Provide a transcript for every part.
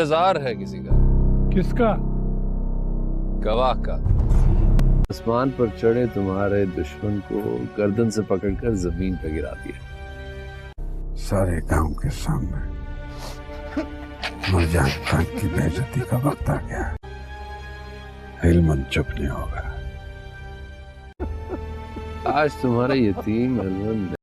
इंतजार है किसी का। किसका? गवाह का। आसमान पर चढ़े तुम्हारे दुश्मन को गर्दन से पकड़कर जमीन पर गिरा दिया। सारे गांव के सामने नूरजहां खान की बेइज्जती का वक्त आ गया है। इल्मन चुप नहीं होगा। आज तुम्हारा यतीम अलमंद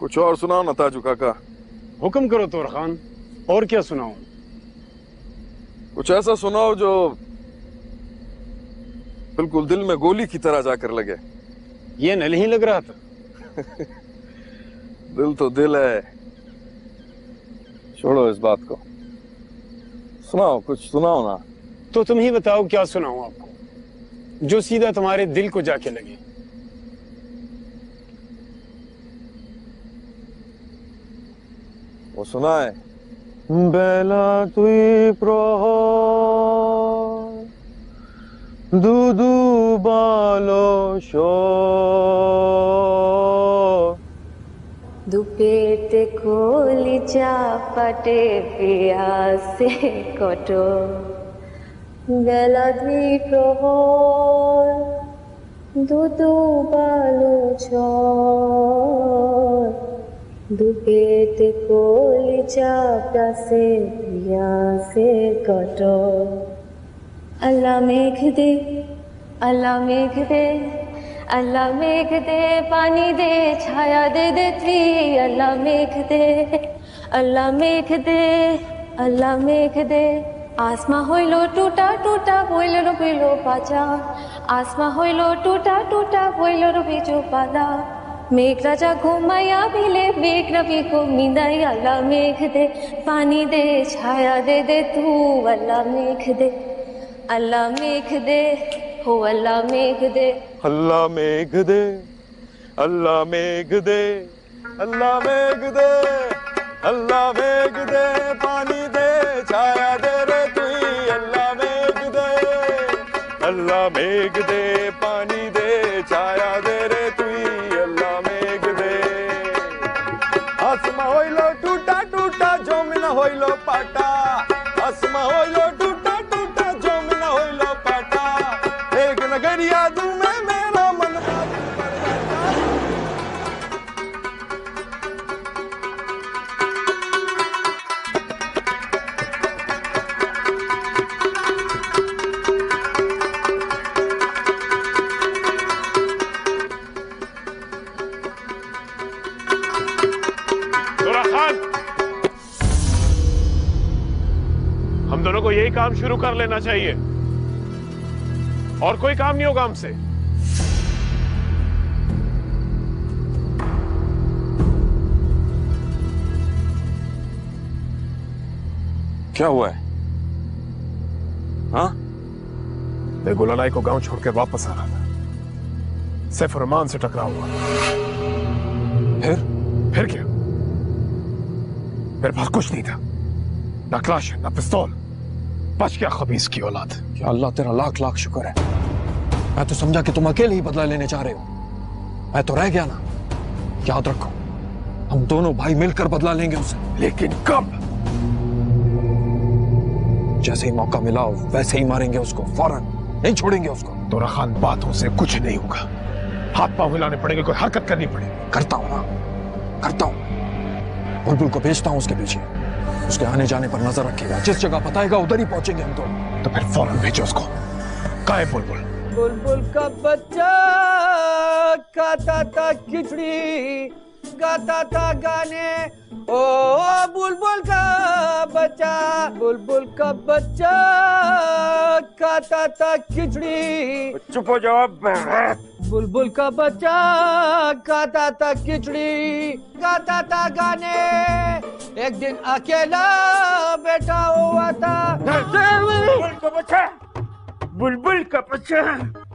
कुछ और सुनाओ ना ताजू काका। हुक्म करो तोर खान, और क्या सुनाऊं? कुछ ऐसा सुनाओ जो बिल्कुल दिल में गोली की तरह जाकर लगे। ये नहीं लग रहा था। दिल तो दिल है। छोड़ो इस बात को, सुनाओ, कुछ सुनाओ ना। तो तुम ही बताओ क्या सुनाऊं आपको जो सीधा तुम्हारे दिल को जाके लगे। वो सुना है बेला तुई प्रहर दूदू बालो शो দুপেতে কলিজা পাটে পিয়াসে কত বেলা দুই প্রহর দুদু বালো ঝড় দুপেতে কলিজা প্যাসে পিয়াসে কত আল্লাহ মেঘ দে, আল্লাহ মেঘ দে, अल्लाह मेघ दे, पानी दे, छाया दे देती। अल्लाह मेघ दे, अल्लाह मेघ दे, अल्लाह मेघ दे। आसमा होइलो टूटा टूटा बोइलो रुबिलो पाचा, आसमा होइलो टूटा टूटा बोइलो रुबिजो पाला। मेघ राजा घुमाया भिले, मेघ रवि को मिंदाई। अल्लाह मेघ दे, पानी दे, छाया दे दे तू। अल्लाह मेघ दे, अल्लाह मेघ दे, हो अल्लाह मेघ दे। अल्लाह मेघ दे, अल्लाह मेघ दे, अल्लाह मेघ दे, अल्लाह मेघ दे, पानी दे, छाया दे रे तुई। अल्लाह मेघ दे, अल्लाह मेघ दे, पानी दे, छाया दे रे तुई। अल्लाह मेघ दे। आसमा होइलो टूटा टूटा जमीन होइलो पाटा, आसमा होइलो टूटा टूटा जमीन होइलो पाटा। एक नगरिया दू में मेरा मन हम दोनों को यही काम शुरू कर लेना चाहिए और कोई काम नहीं होगा हमसे। क्या हुआ है? हाँ? मैं गुलालाई को गांव छोड़ के वापस आ रहा था, सैफ रहमान से टकरा हुआ। फिर क्या? मेरे पास कुछ नहीं था, ना क्लाश ना पिस्तौल। बच गया खबीस की औलाद। या अल्लाह तेरा लाख लाख शुक्र है। मैं तो समझा कि तुम अकेले ही बदला लेने जा रहे हो। मैं तो रह गया ना। याद रखो, हम दोनों भाई मिलकर बदला लेंगे उसे। लेकिन कब? जैसे ही मौका मिला वैसे ही मारेंगे उसको, फौरन नहीं छोड़ेंगे उसको। तोरा खान, बातों से कुछ नहीं होगा, हाथ पांव हिलाने पड़ेंगे, कोई हरकत करनी पड़ेगी। करता हूं ना, करता हूं। बुलबुल को भेजता हूं उसके पीछे, उसके आने जाने पर नजर रखेगा। जिस जगह बताएगा उधर ही पहुंचेंगे हम दोनों। तो फिर फौरन भेजो उसको। कहाँ है बुलबुल? बुलबुल का बच्चा खाता था खिचड़ी, गाता था गाने। ओ बुलबुल का बच्चा, बुलबुल का बच्चा खाता था खिचड़ी। चुप हो जाओ। बुलबुल का बच्चा खाता था खिचड़ी, गाता था गाने। एक दिन अकेला बैठा हुआ था। बुलबुल का बच्चा, बुलबुल का बच्चा,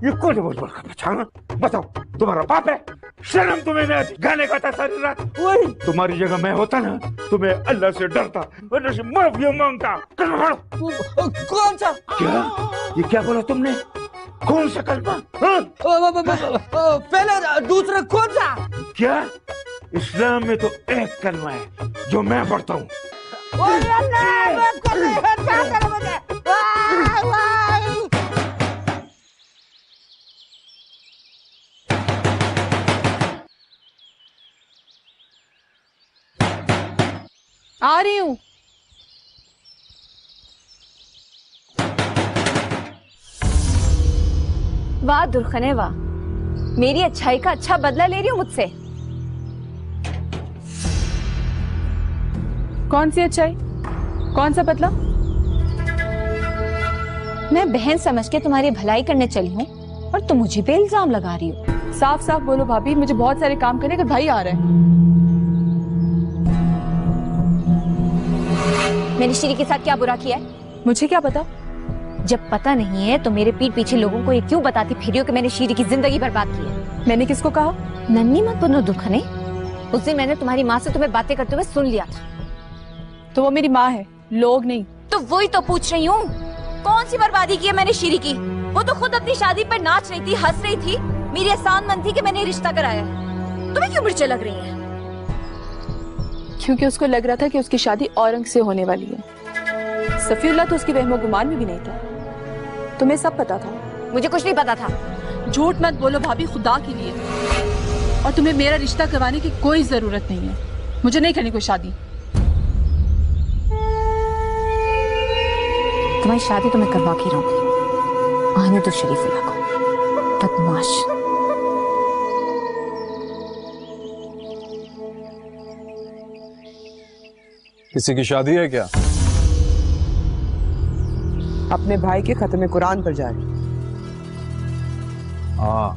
ये कौन है बुलबुल का बच्चा? बताओ, तुम्हारा बाप है? शर्म तुम्हें नहीं आती? गाने गाता सारी रात। वही तुम्हारी जगह मैं होता ना, तुम्हें अल्लाह से डरता, अल्लाह से माफी मांगता। कौन सा? क्या? ये क्या बोला तुमने? कौन सा कलमा? पहले दूसरा कौन सा? क्या? इस्लाम में तो एक कलमा है जो मैं पढ़ता हूँ। आ रही हूँ। वाह दुर्खने वाह, मेरी अच्छाई का अच्छा बदला ले रही हो मुझसे। कौन सी अच्छाई, कौन सा बदला? मैं बहन समझ के तुम्हारी भलाई करने चली हूँ और तुम मुझे पे इल्जाम लगा रही हो। साफ साफ बोलो भाभी, मुझे बहुत सारे काम करने का भाई आ रहा है। मैंने श्री के साथ क्या बुरा किया है? मुझे क्या पता? जब पता नहीं है तो मेरे पीठ पीछे लोगों को ये क्यों बताती फिर हो कि मैंने श्री की जिंदगी बर्बाद की है? मैंने किसको कहा? नन्ही मत बनो दुर्खने। उस दिन मैंने तुम्हारी माँ से तुम्हें बातें करते हुए सुन लिया था। तो वो मेरी माँ है, लोग नहीं। तो वही तो पूछ रही हूँ, कौन सी बर्बादी की है मैंने श्री की? वो तो खुद अपनी शादी पर नाच रही थी, हंस रही थी, मेरी एहसान मंद थी कि मैंने रिश्ता कराया। तुम्हें क्यों मिर्चें लग रही हैं? क्योंकि उसको लग रहा था कि उसकी शादी औरंग से होने वाली है। सफीउल्लाह तो उसकी वहमो गुमान में भी नहीं था। तुम्हें सब पता था? मुझे कुछ नहीं पता था। झूठ मत बोलो भाभी, खुदा के लिए। और तुम्हें मेरा रिश्ता करवाने की कोई जरूरत नहीं है। मुझे नहीं करनी कोई शादी। तुम्हारी शादी तो मैं करवा के रहूंगी। आने तो शरीफुल्लाह को, बदमाश। किसी की शादी है क्या? अपने भाई के खत्म कुरान पर जा रही। हाँ,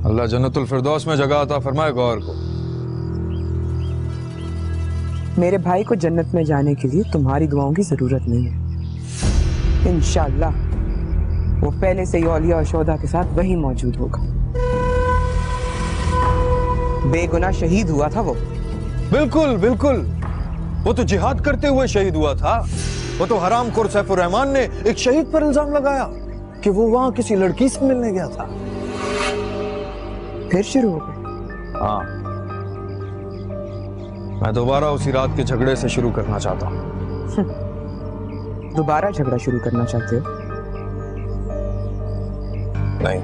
अल्लाह जन्नतुल फिरदौस में जगह अता फरमाए गौर को। मेरे भाई को जन्नत में जाने के लिए तुम्हारी दुआओं की जरूरत नहीं है। इंशाअल्लाह वो पहले से ही औलिया और शोहदा के साथ वहीं मौजूद होगा। बेगुनाह शहीद हुआ था वो। बिल्कुल बिल्कुल, वो तो जिहाद करते हुए शहीद हुआ था। वो तो हरामखोर सैफुर रहमान ने एक शहीद पर इल्जाम लगाया कि वो वहां किसी लड़की से मिलने गया था। फिर शुरू हो गए? हाँ, मैं दोबारा उसी रात के झगड़े से शुरू करना चाहता हूँ। दोबारा झगड़ा शुरू करना चाहते हो? नहीं,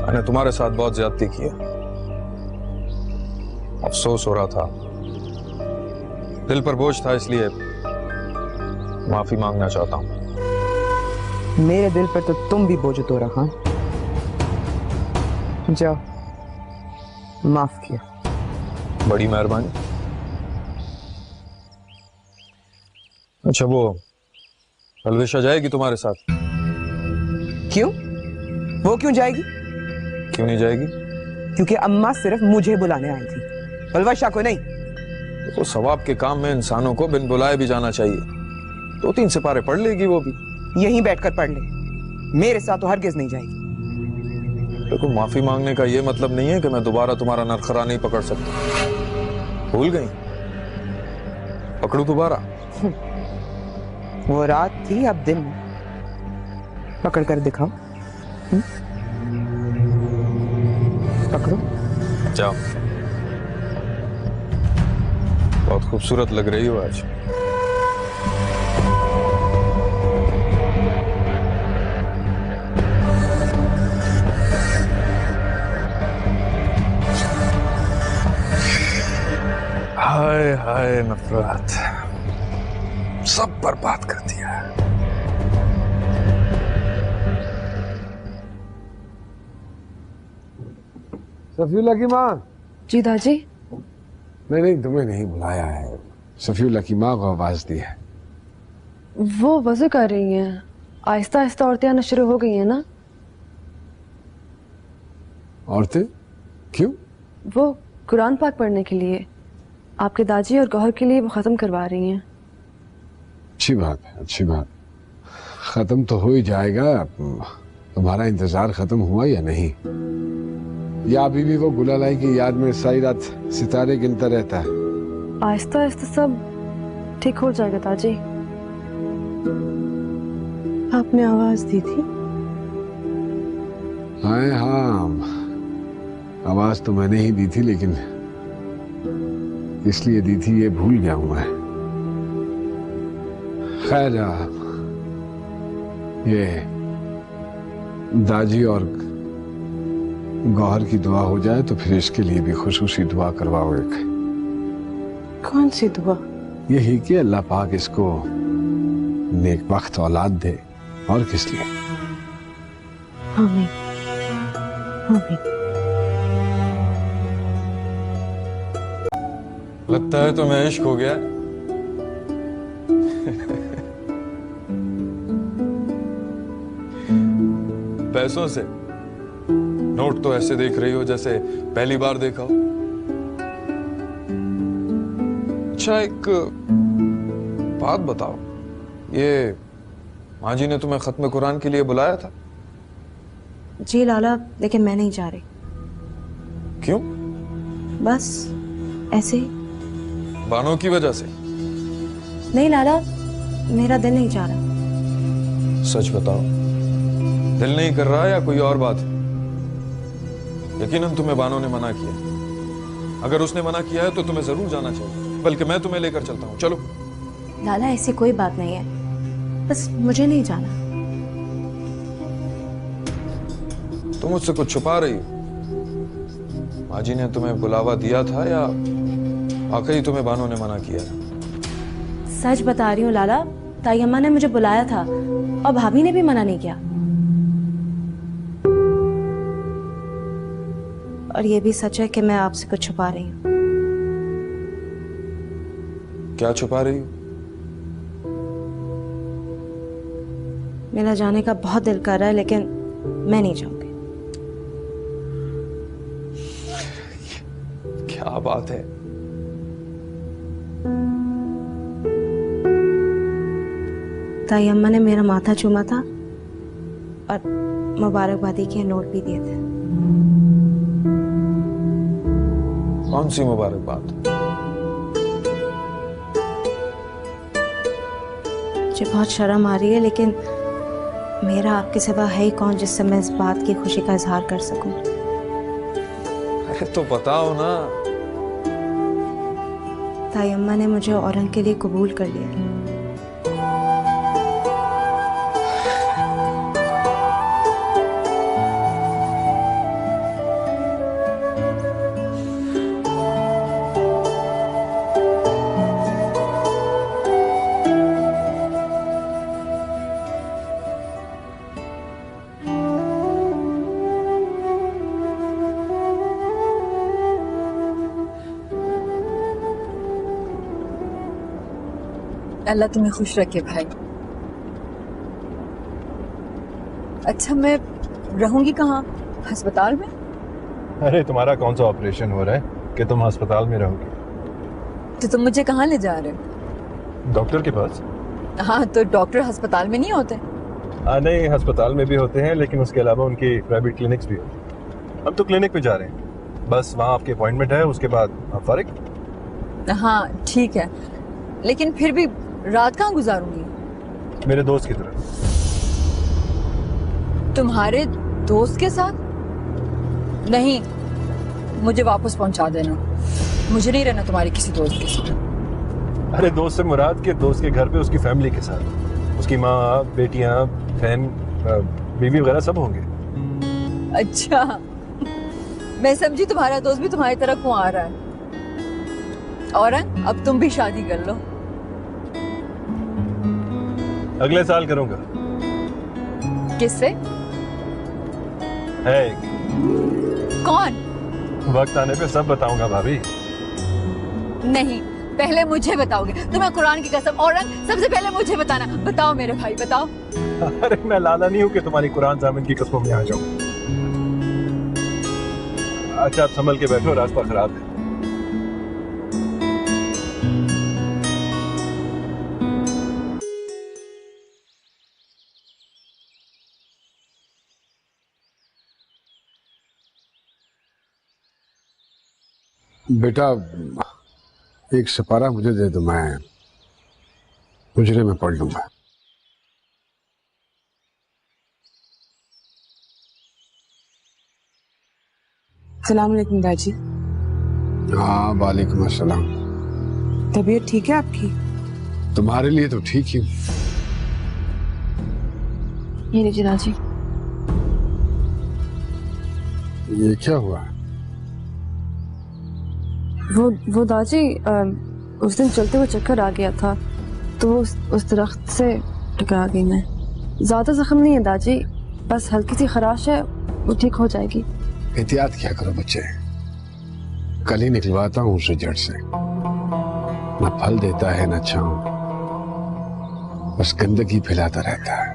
मैंने तुम्हारे साथ बहुत ज्यादती की है। अफसोस हो रहा था, दिल पर बोझ था, इसलिए माफी मांगना चाहता हूं। मेरे दिल पर तो तुम भी बोझ तो रहा। जाओ, माफ किया। बड़ी मेहरबानी। अच्छा, वो अलविशा जाएगी तुम्हारे साथ? क्यों? वो क्यों जाएगी? क्यों नहीं जाएगी? क्योंकि अम्मा सिर्फ मुझे बुलाने आई थी। बलवा को नहीं। देखो, सवाब के काम में इंसानों को बिन बुलाए भी जाना चाहिए। 2-3 सिपारे पढ़ लेगी वो भी। यहीं बैठकर पढ़ ले, मेरे साथ तो हरगिज नहीं जाएगी। देखो, माफी मांगने का ये मतलब नहीं है कि मैं दोबारा तुम्हारा नरखरा नहीं पकड़ सकता। भूल गई? पकड़ू दोबारा? वो रात थी, अब दिन। पकड़ कर दिखाओ। पकड़ो। जाओ। बहुत खूबसूरत लग रही हो आज। हाय हाय नफरत, सब बर्बाद कर दिया। सफीउल्लाह की माँ। जी दादी। नहीं, तुम्हें नहीं बुलाया है। सफीउल्लाह की माँ को आवाज दी है। वो वज़ू कर रही हैं। आहिस्ता आहिस्ता औरतें आना शुरू हो गई हैं ना। औरतें? क्यों? वो कुरान पाक पढ़ने के लिए, आपके दादी और गौहर के लिए वो ख़त्म करवा रही हैं। अच्छी बात है, अच्छी बात। खत्म तो हो ही जाएगा। तुम्हारा इंतजार खत्म हुआ या नहीं? या अभी भी वो गुलालाई की याद में सारी रात सितारे गिनता रहता है? आहिस्ता आहिस्ता सब ठीक हो जाएगा ताजी। आपने आवाज दी थी। हाँ, आवाज तो मैंने ही दी थी, लेकिन इसलिए दी थी ये भूल गया हूं मैं। खैर, ये दाजी और गौहर की दुआ हो जाए तो फिर इसके लिए भी खुशूसी दुआ करवाओ एक। कौन सी दुआ? यही कि अल्लाह पाक इसको नेक बख्त औलाद दे, और किस लिए। आमीन आमीन। लगता है तुम्हें इश्क हो गया। पैसों से? नोट तो ऐसे देख रही हो जैसे पहली बार देखा हो। अच्छा, एक बात बताओ, ये माँ जी ने तुम्हें खत्म कुरान के लिए बुलाया था? जी लाला, लेकिन मैं नहीं जा रही। क्यों? बस ऐसे ही। बानों की वजह से? नहीं लाला, मेरा दिल नहीं जा रहा। सच बताओ, दिल नहीं कर रहा या कोई और बात है? यकीनन तुम्हें बानो ने मना किया। अगर उसने मना किया है तो तुम्हें जरूर जाना चाहिए, बल्कि मैं तुम्हें लेकर चलता हूँ। चलो। लाला, ऐसी कोई बात नहीं है, बस मुझे नहीं जाना। तुम मुझसे कुछ छुपा रही हो। माँ जी ने तुम्हें बुलावा दिया था या वाकई तुम्हें बानो ने मना किया? सच बता रही हूँ लाला, ताई अम्मा ने मुझे बुलाया था और भाभी ने भी मना नहीं किया। और ये भी सच है कि मैं आपसे कुछ छुपा रही हूँ। क्या छुपा रही हो? मेरा जाने का बहुत दिल कर रहा है, लेकिन मैं नहीं जाऊंगी। क्या बात है? ताई अम्मा ने मेरा माथा चूमा था और मुबारकबादी के नोट भी दिए थे। कौन सी मुबारकबाद? मुझे बहुत शर्म आ रही है, लेकिन मेरा आपके सिवा है ही कौन जिससे मैं इस बात की खुशी का इजहार कर सकूं। अरे तो बताओ ना। ताई अम्मा ने मुझे औरंग के लिए कबूल कर लिया। अल्लाह तुम्हें खुश रखे भाई। अच्छा, मैं रहूंगी कहाँ? अस्पताल में? अरे तुम्हारा कौन सा ऑपरेशन हो रहा है? कि तुम अस्पताल में रहोगी। तो तुम मुझे कहाँ ले जा रहे हो? डॉक्टर के पास। हाँ, तो डॉक्टर अस्पताल में नहीं होते? नहीं, अस्पताल में भी होते हैं, लेकिन उसके अलावा उनकी प्राइवेट क्लिनिक्स भी होती हैं। हम तो क्लिनिक पे जा रहे हैं, बस वहाँ आपकी अपॉइंटमेंट है, उसके बाद आप फारिग। हाँ ठीक है, लेकिन फिर भी रात कहाँ गुजारूंगी? मेरे दोस्त की तरफ। तुम्हारे दोस्त के साथ? नहीं, मुझे वापस पहुंचा देना। मुझे नहीं रहना तुम्हारे किसी दोस्त के साथ। अरे दोस्त से मुराद के दोस्त के घर पे उसकी फैमिली के साथ, उसकी माँ, बेटियाँ, बहन, बीवी वगैरह सब होंगे। अच्छा, मैं समझी तुम्हारा दोस्त भी तुम्हारी तरह क्यों आ रहा है। और अब तुम भी शादी कर लो। अगले साल करूंगा। किससे? है कौन? वक्त आने पे सब बताऊंगा भाभी। नहीं, पहले मुझे बताओगे। तुम्हें कुरान की कसम। और सबसे पहले मुझे बताना। बताओ मेरे भाई, बताओ। अरे मैं लाला नहीं हूँ कि तुम्हारी कुरान जामिन की कसमों में आ जाऊं। अच्छा, आप संभल के बैठो, रास्ता खराब है। बेटा, एक सिपारा मुझे दे दो, मैं हुजरे में पढ़ लूंगा। सलाम अलैकुम दादी। हाँ, वालेकुम अस्सलाम। तबीयत ठीक है आपकी? तुम्हारे लिए तो ठीक ही। ये लीजिए दादी। ये क्या हुआ? वो दादी, उस दिन चलते हुए चक्कर आ गया था, तो उस दरख्त से टकरा गई मैं। ज्यादा जख्म नहीं है दादी, बस हल्की सी खराश है, वो ठीक हो जाएगी। एहतियात क्या करो बच्चे, कल ही निकलवाता हूँ उसे जड़ से। न फल देता है न छांव, बस गंदगी फैलाता रहता है।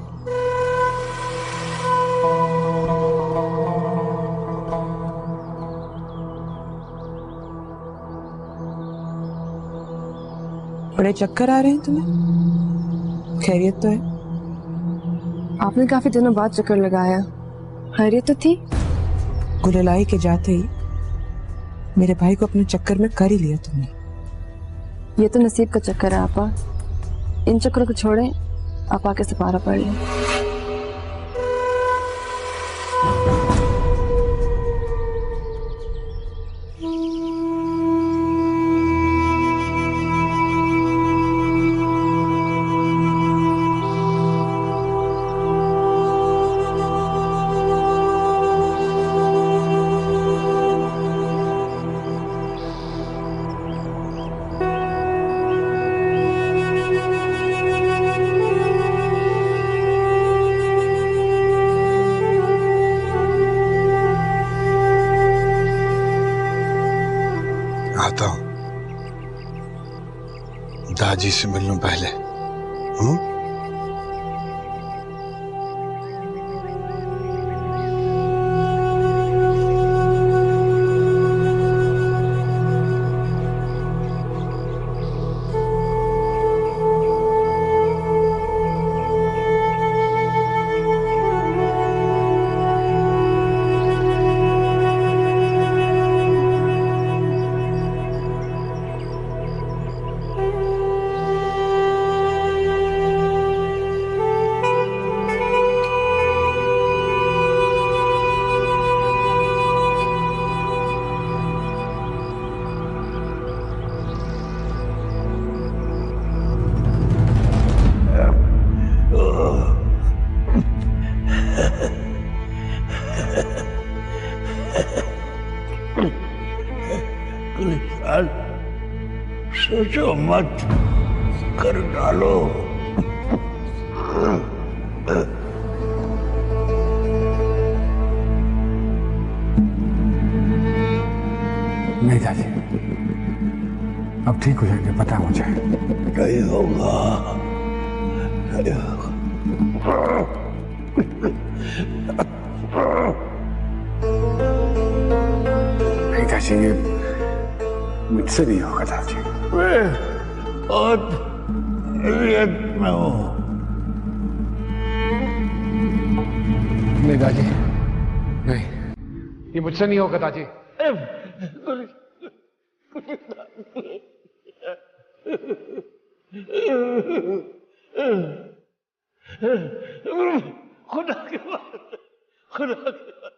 बड़े चक्कर आ रहे हैं तुम्हें? खैरियत तो है? आपने काफी दिनों बाद चक्कर लगाया, खैरियत तो थी? गुललाई के जाते ही मेरे भाई को अपने चक्कर में कर ही लिया तुमने। ये तो नसीब का चक्कर है आपा। इन चक्करों को छोड़ें, आप आके सिपारा पढ़ लें। आता हूं, दादी से मिल लूं पहले। सोचो मत, कर डालो। नहीं दादी, अब ठीक हो जाएंगे, पता है मुझे। नहीं होगा, नहीं होगा। नहीं दादी, मुझसे नहीं होगा दादाजी। बहुत रियत में हूँ। नहीं दादाजी, नहीं, ये मुझसे नहीं होगा दादाजी। खुदा के बाद, खुदा के बाद।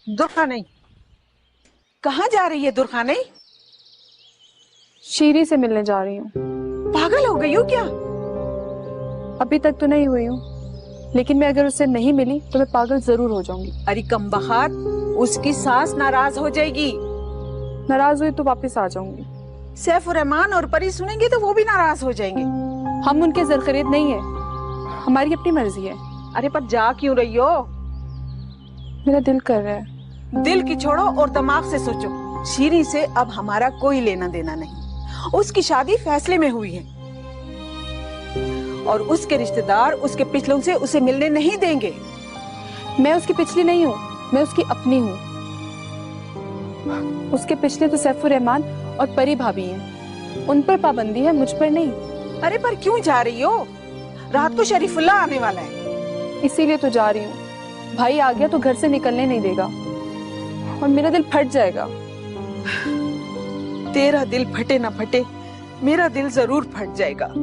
दुर्गा नहीं, कहाँ जा रही है दुर्गा नहीं? शीरी से मिलने जा रही हूँ। पागल हो गई हो क्या? अभी तक तो नहीं हुई हूँ, लेकिन मैं अगर उससे नहीं मिली तो मैं पागल जरूर हो जाऊंगी। अरे कमबख्त, उसकी सास नाराज हो जाएगी। नाराज हुई तो वापस आ जाऊंगी। सैफ और रहमान और परी सुनेंगे तो वो भी नाराज हो जाएंगे। हम उनके ज़र-ख़रीद नहीं है, हमारी अपनी मर्जी है। अरे पर जा क्यों रही हो? मेरा दिल कर रहा है। दिल की छोड़ो और दिमाग से सोचो। शीरी से अब हमारा कोई लेना देना नहीं। उसकी शादी फैसले में हुई है और उसके रिश्तेदार उसके पिछलों से उसे मिलने नहीं देंगे। मैं उसकी पिछली नहीं हूँ, मैं उसकी अपनी हूँ। उसके पिछले तो सैफ और रहमान और परी भाभी हैं, उन पर पाबंदी है, मुझ पर नहीं। अरे पर क्यों जा रही हो? रात को शरीफुल्ला आने वाला है। इसीलिए तो जा रही हूँ। भाई आ गया तो घर से निकलने नहीं देगा और मेरा दिल फट जाएगा। तेरा दिल फटे ना फटे, मेरा दिल जरूर फट जाएगा।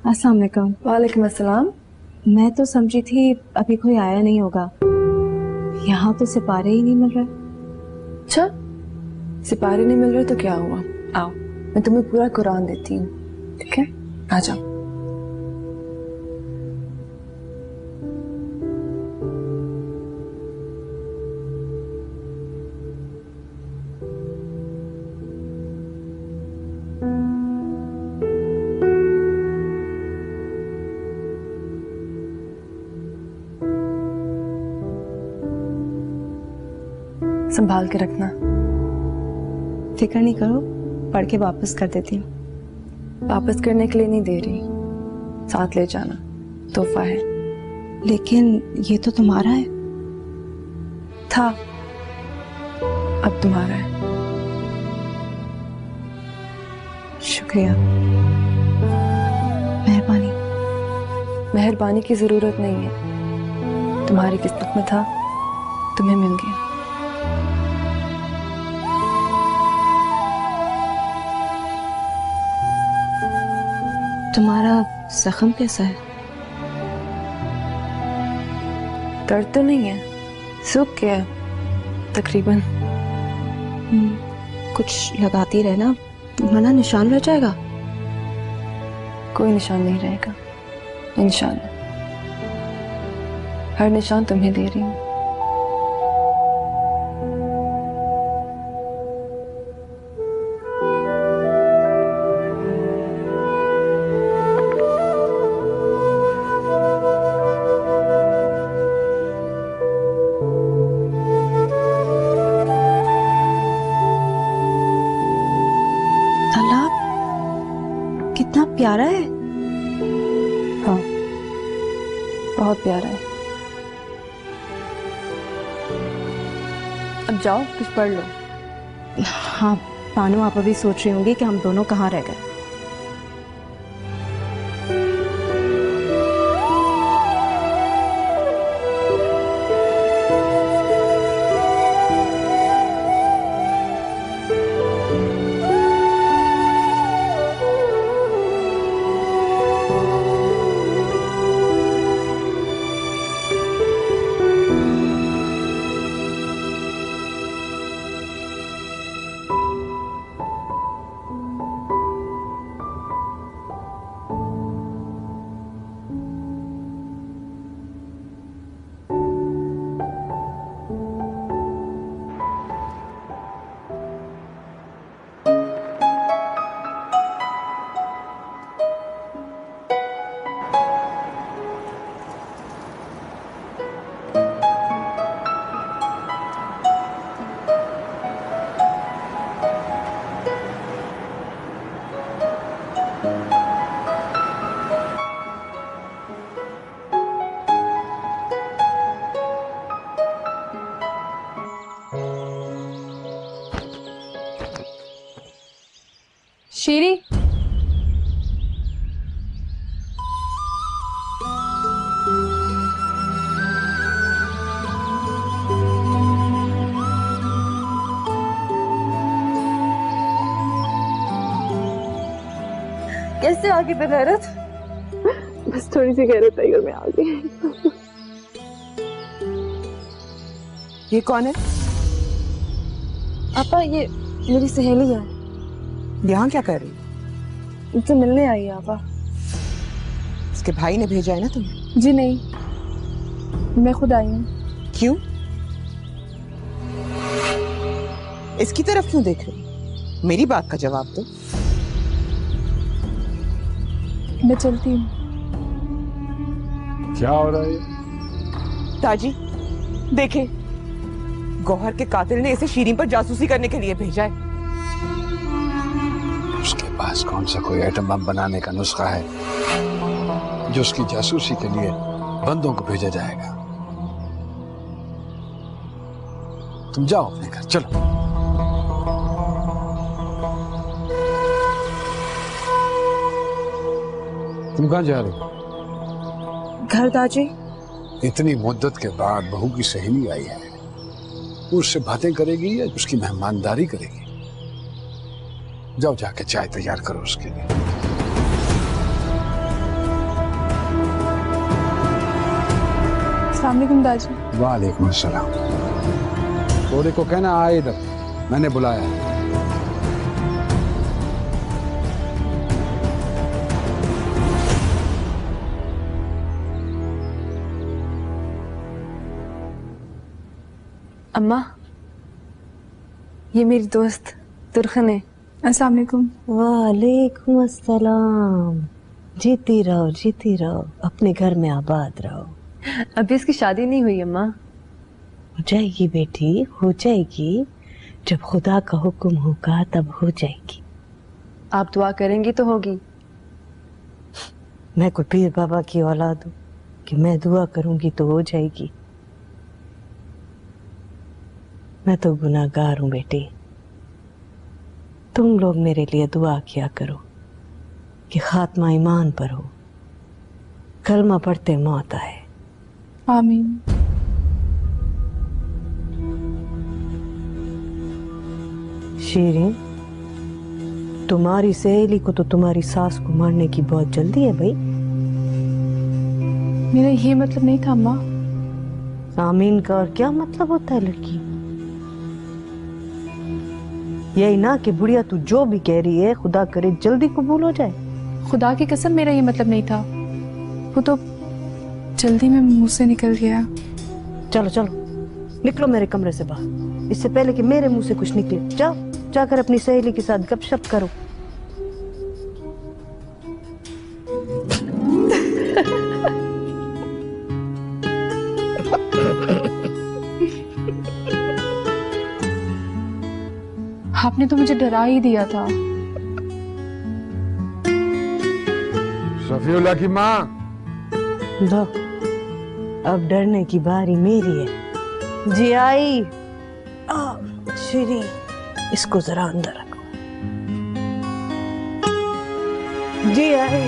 अस्सलाम वालेकुम। वालेकुम अस्सलाम। मैं तो समझी थी अभी कोई आया नहीं होगा, यहाँ तो सिपारे ही नहीं मिल रहे। अच्छा, सिपारे नहीं मिल रहे तो क्या हुआ? आओ, मैं तुम्हें पूरा कुरान देती हूँ, ठीक है? आ जाओ। संभाल के रखना। फिक्र नहीं करो, पढ़ के वापस कर देती हूँ। वापस करने के लिए नहीं दे रही, साथ ले जाना, तोहफा है। लेकिन ये तो तुम्हारा है। था, अब तुम्हारा है। शुक्रिया, मेहरबानी। मेहरबानी की जरूरत नहीं है, तुम्हारी किस्मत में था, तुम्हें मिल गया। तुम्हारा जख्म कैसा है? दर्द तो नहीं है, सूख गया है तकरीबन। कुछ लगाती रहना वरना निशान रह जाएगा। कोई निशान नहीं रहेगा इंशाल्लाह। हर निशान तुम्हें दे रही हूँ। कितना प्यारा है। हाँ, बहुत प्यारा है। अब जाओ कुछ पढ़ लो। हाँ, पानू आप अभी सोच रही होंगी कि हम दोनों कहाँ रह गए। शीरी, कैसे आ गई गैरत? बस थोड़ी सी गैरत आई और मैं आ गई। ये कौन है? आपा, ये मेरी सहेली है। यहाँ क्या कर रही? मुझसे मिलने आई है आपा। उसके भाई ने भेजा है ना तुम्हें? जी नहीं, मैं खुद आई हूँ। क्यों? इसकी तरफ क्यों देख रही? मेरी बात का जवाब दो। मैं चलती हूँ। क्या हो रहा है? ताजी, देखे, गौहर के कातिल ने इसे शीरीन पर जासूसी करने के लिए भेजा है। उसके पास कौन सा कोई एटम बम बनाने का नुस्खा है जो उसकी जासूसी के लिए बंदों को भेजा जाएगा? तुम जाओ अपने घर, चलो। तुम कहाँ जा रहे हो? घर दाजी। इतनी मुद्दत के बाद बहू की सहेली आई है, उससे बातें करेगी या उसकी मेहमानदारी करेगी? जाओ, जाके चाय तैयार करो उसके लिए। अस्सलाम वालेकुम दादी। वालेकुम अस्सलाम। गोरे को कहना आए इधर, मैंने बुलाया है। अम्मा, ये मेरी दोस्त तुरखन है। अस्सलाम वालेकुम। वालेकुम अस्सलाम। जीती रहो, अपने घर में आबाद रहो। अभी इसकी शादी नहीं हुई अम्मा। हो जाएगी बेटी, हो जाएगी। जब खुदा का हुक्म होगा तब हो जाएगी। आप दुआ करेंगी तो होगी। मैं कोई पीर बाबा की औलाद हूँ कि मैं दुआ करूंगी तो हो जाएगी? मैं तो गुनाहगार हूँ बेटी। तुम लोग मेरे लिए दुआ किया करो कि खात्मा ईमान पर हो, कलमा पढ़ते मौत आए। आमीन। शीरीन, तुम्हारी सहेली को तो तुम्हारी सास को मारने की बहुत जल्दी है भाई। मेरा ये मतलब नहीं था अम्मा। आमीन का और क्या मतलब होता है लड़की? यही ना कि बुढ़िया तू जो भी कह रही है खुदा करे जल्दी कबूल हो जाए। खुदा की कसम मेरा ये मतलब नहीं था, वो तो जल्दी में मुंह से निकल गया। चलो चलो निकलो मेरे कमरे से बाहर, इससे पहले कि मेरे मुंह से कुछ निकले। जाओ जाकर अपनी सहेली के साथ गपशप करो। आपने तो मुझे डरा ही दिया था। सफीउल्लाह की माँ, लो अब डरने की बारी मेरी है। जी आई। श्री, इसको जरा अंदर रखो। जी आई।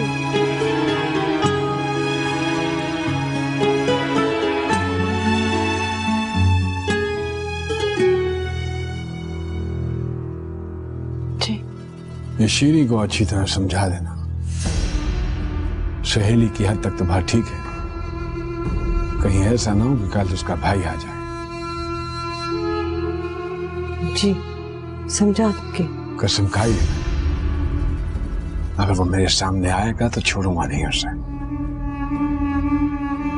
ये शीरी को अच्छी तरह समझा देना। सहेली की हद तक तो बात ठीक है, कहीं ऐसा ना हो कि कल उसका भाई आ जाए। जी समझा दूंगी। कसम खाई है, अगर वो मेरे सामने आएगा तो छोड़ूंगा नहीं उसे।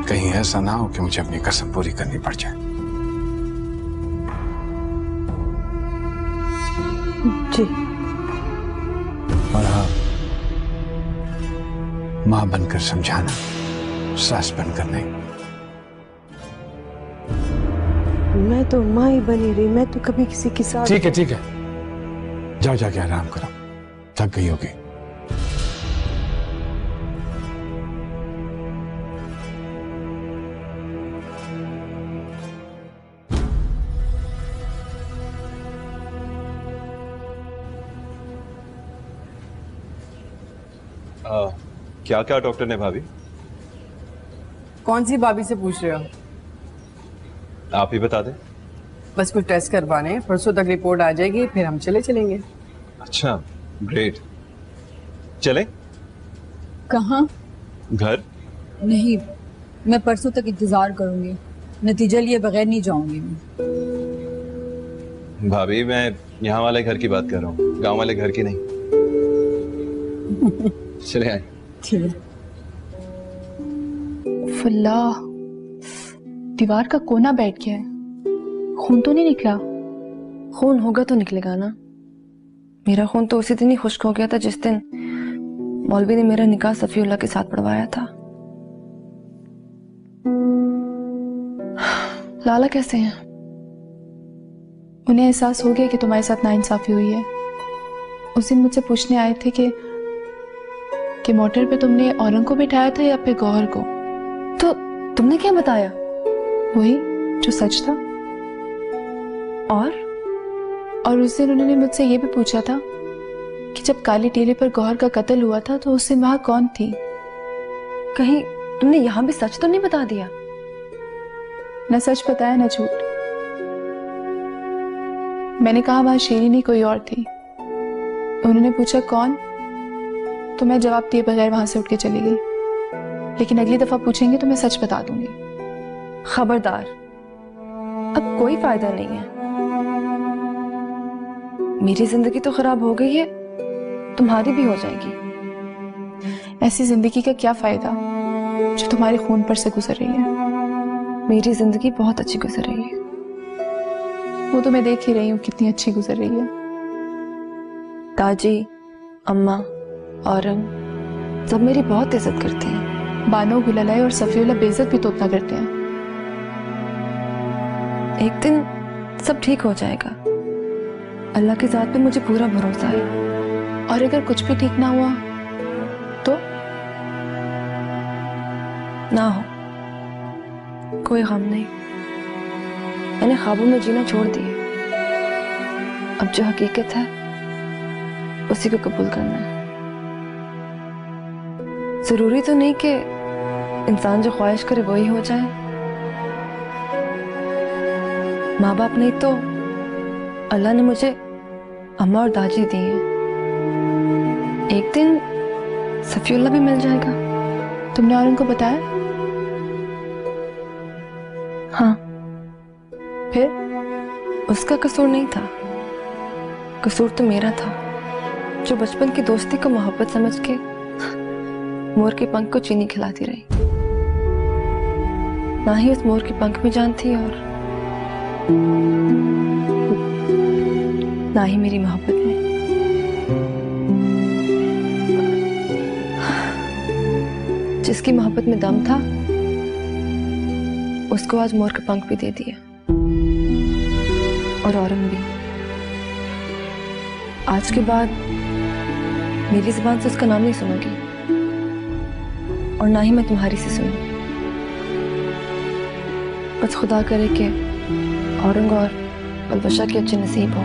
कहीं ऐसा ना हो कि मुझे अपनी कसम पूरी करनी पड़ जाए। जी। और हाँ, मां बनकर समझाना, सास बनकर नहीं। मैं तो माँ ही बनी रही, मैं तो कभी किसी के साथ। ठीक है ठीक है, जाओ जाके आराम करो, थक गई होगी। क्या क्या डॉक्टर ने भाभी? कौन सी भाभी से पूछ रहे हो? आप ही बता दें। बस कुछ टेस्ट करवाने, परसों तक रिपोर्ट आ जाएगी, फिर हम चलेंगे। अच्छा, ग्रेट। चलें? कहाँ? घर। नहीं, मैं परसों तक इंतजार करूंगी, नतीजा लिए बगैर नहीं जाऊंगी मैं। भाभी, मैं यहाँ वाले घर की बात कर रहा हूँ, गांव वाले घर की नहीं। चले आए। ठीक है। फुल्ला, दीवार का कोना बैठ गया है, खून तो नहीं निकला? खून होगा तो निकलेगा ना। मेरा खून तो उसी दिन ही खुश्क हो गया था जिस दिन मौलवी ने मेरा निकाह सफीउल्लाह के साथ पढ़वाया था। लाला कैसे हैं? उन्हें एहसास हो गया कि तुम्हारे साथ नाइंसाफी हुई है। उस दिन मुझसे पूछने आए थे कि मोटर पे तुमने औरंग को बिठाया था या फिर गौहर को। तो तुमने क्या बताया? वही जो सच था। और उस दिन उन्होंने मुझसे ये भी पूछा था कि जब काली टीले पर गौहर का कत्ल हुआ था तो उस दिन वहां कौन थी। कहीं तुमने यहां भी सच तो नहीं बता दिया? न सच बताया न झूठ। मैंने कहा वहां शेरी नहीं कोई और थी। उन्होंने पूछा कौन, तो मैं जवाब दिए बगैर वहां से उठ के चली गई। लेकिन अगली दफा पूछेंगे तो मैं सच बता दूंगी। खबरदार, अब कोई फायदा नहीं है। मेरी जिंदगी तो खराब हो गई है, तुम्हारी भी हो जाएगी। ऐसी जिंदगी का क्या फायदा जो तुम्हारे खून पर से गुजर रही है। मेरी जिंदगी बहुत अच्छी गुजर रही है। वो तो मैं देख ही रही हूँ कितनी अच्छी गुजर रही है। ताजी, अम्मा, औरंग सब मेरी बहुत इज्जत करते हैं। बानो, गुलालाई और सफीउल्लाह बेइज्जत भी तो उतना करते हैं। एक दिन सब ठीक हो जाएगा। अल्लाह की ज़ात पे मुझे पूरा भरोसा है। और अगर कुछ भी ठीक ना हुआ तो? ना हो, कोई गम नहीं। मैंने ख्वाबों में जीना छोड़ दिया। अब जो हकीकत है उसी को कबूल करना है। जरूरी तो नहीं कि इंसान जो ख्वाहिश करे वही हो जाए। माँ बाप नहीं तो अल्लाह ने मुझे अम्मा और दादी दी है। एक दिन सफीउल्लाह भी मिल जाएगा। तुमने और उनको बताया? हाँ। फिर? उसका कसूर नहीं था, कसूर तो मेरा था, जो बचपन की दोस्ती को मोहब्बत समझ के मोर के पंख को चीनी खिलाती रही। ना ही उस मोर के पंख में जान थी और ना ही मेरी मोहब्बत में। जिसकी मोहब्बत में दम था उसको आज मोर का पंख भी दे दिया। और औरंग भी। आज के बाद मेरी जुबान से उसका नाम नहीं सुनोगी और ना ही मैं तुम्हारी से सुनूं। बस खुदा करे कि औरंग और अलवशा के अच्छे नसीब हो।